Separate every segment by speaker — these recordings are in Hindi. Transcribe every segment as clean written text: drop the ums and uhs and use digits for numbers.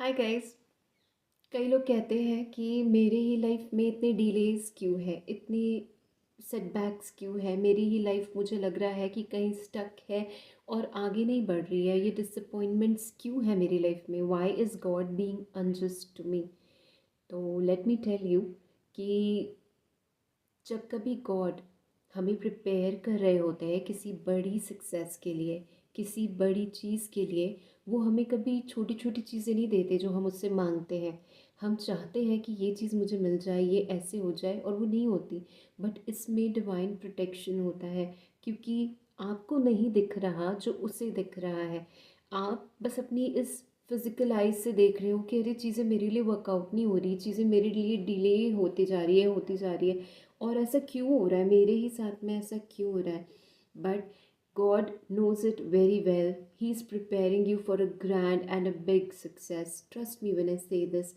Speaker 1: Hi guys. कई लोग कहते हैं कि मेरे ही लाइफ में इतने डिलेज क्यों है, इतनी सेटबैक्स क्यों है, मेरी ही लाइफ मुझे लग रहा है कि कहीं स्टक है और आगे नहीं बढ़ रही है। ये डिसअपॉइंटमेंट्स क्यों है मेरी लाइफ में? Why is God being unjust to me? तो लेट मी टेल यू कि जब कभी गॉड हमें प्रिपेयर कर रहे होते हैं किसी बड़ी सक्सेस के लिए, किसी बड़ी चीज़ के लिए, वो हमें कभी छोटी छोटी चीज़ें नहीं देते जो हम उससे मांगते हैं। हम चाहते हैं कि ये चीज़ मुझे मिल जाए, ये ऐसे हो जाए, और वो नहीं होती। बट इसमें डिवाइन प्रोटेक्शन होता है, क्योंकि आपको नहीं दिख रहा जो उसे दिख रहा है। आप बस अपनी इस फिज़िकल आइज से देख रहे हो कि अरे चीज़ें मेरे लिए वर्कआउट नहीं हो रही, चीज़ें मेरे लिए डिले होती जा रही है, होती जा रही है, और ऐसा क्यों हो रहा है मेरे ही साथ में, ऐसा क्यों हो रहा है? But God knows it very well. He is preparing you for a grand and a big success. Trust me when I say this.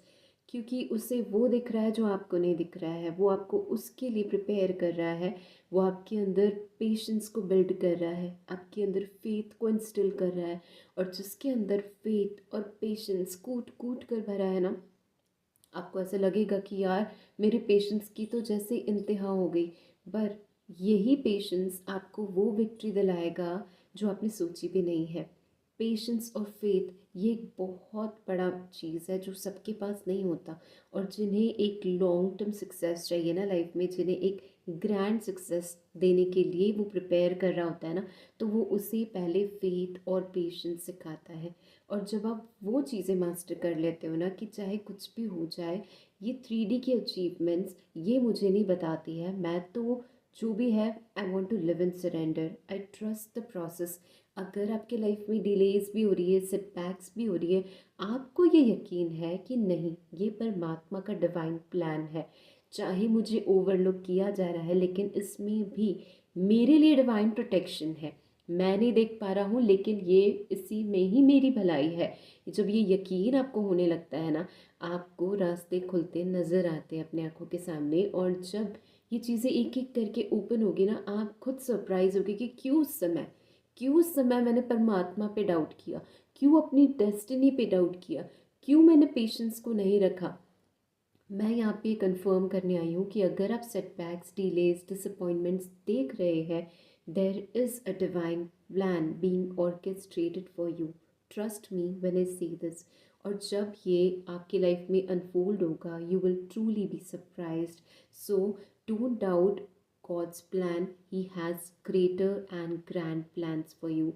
Speaker 1: क्योंकि उसे वो दिख रहा है जो आपको नहीं दिख रहा है, वो आपको उसके लिए प्रिपेयर कर रहा है। वो आपके अंदर पेशेंस को बिल्ड कर रहा है, आपके अंदर फेथ को इंस्टिल कर रहा है। और जिसके अंदर फेथ और पेशेंस कूट कूट कर भरा है ना, आपको ऐसा लगेगा कि यार मेरे पेशेंस की तो जैसे इंतहा हो गई। पर यही पेशेंस आपको वो विक्ट्री दिलाएगा जो आपने सोची भी नहीं है। पेशेंस और फेथ ये एक बहुत बड़ा चीज़ है जो सबके पास नहीं होता। और जिन्हें एक लॉन्ग टर्म सक्सेस चाहिए ना लाइफ में, जिन्हें एक ग्रैंड सक्सेस देने के लिए वो प्रिपेयर कर रहा होता है ना, तो वो उसे पहले फेथ और पेशेंस सिखाता है। और जब आप वो चीज़ें मास्टर कर लेते हो ना कि चाहे कुछ भी हो जाए, ये 3D की अचीवमेंट्स ये मुझे नहीं बताती है। मैं तो जो भी है, I want to live in surrender, I trust the process. अगर आपके लाइफ में डिलेज भी हो रही है, सेटबैक्स भी हो रही है, आपको ये यकीन है कि नहीं, ये परमात्मा का डिवाइन प्लान है। चाहे मुझे ओवरलुक किया जा रहा है, लेकिन इसमें भी मेरे लिए डिवाइन प्रोटेक्शन है। मैं नहीं देख पा रहा हूँ, लेकिन ये इसी में ही मेरी भलाई है। जब ये यकीन आपको होने लगता है ना, आपको रास्ते खुलते नज़र आते हैं अपने आँखों के सामने। और जब ये चीज़ें एक एक करके ओपन होगी ना, आप खुद सरप्राइज होगी कि क्यों उस समय मैंने परमात्मा पे डाउट किया, क्यों अपनी डेस्टिनी पे डाउट किया, क्यों मैंने पेशेंस को नहीं रखा। मैं यहाँ पे कंफर्म करने आई हूँ कि अगर आप सेटबैक्स, डिलेज, डिसअपॉइंटमेंट्स देख रहे हैं, there is a divine plan being orchestrated for you. Trust me when I से दिस। और जब ये आपकी लाइफ में अनफोल्ड होगा, you will truly be surprised. So don't doubt God's plan, he has greater and grand plans for you.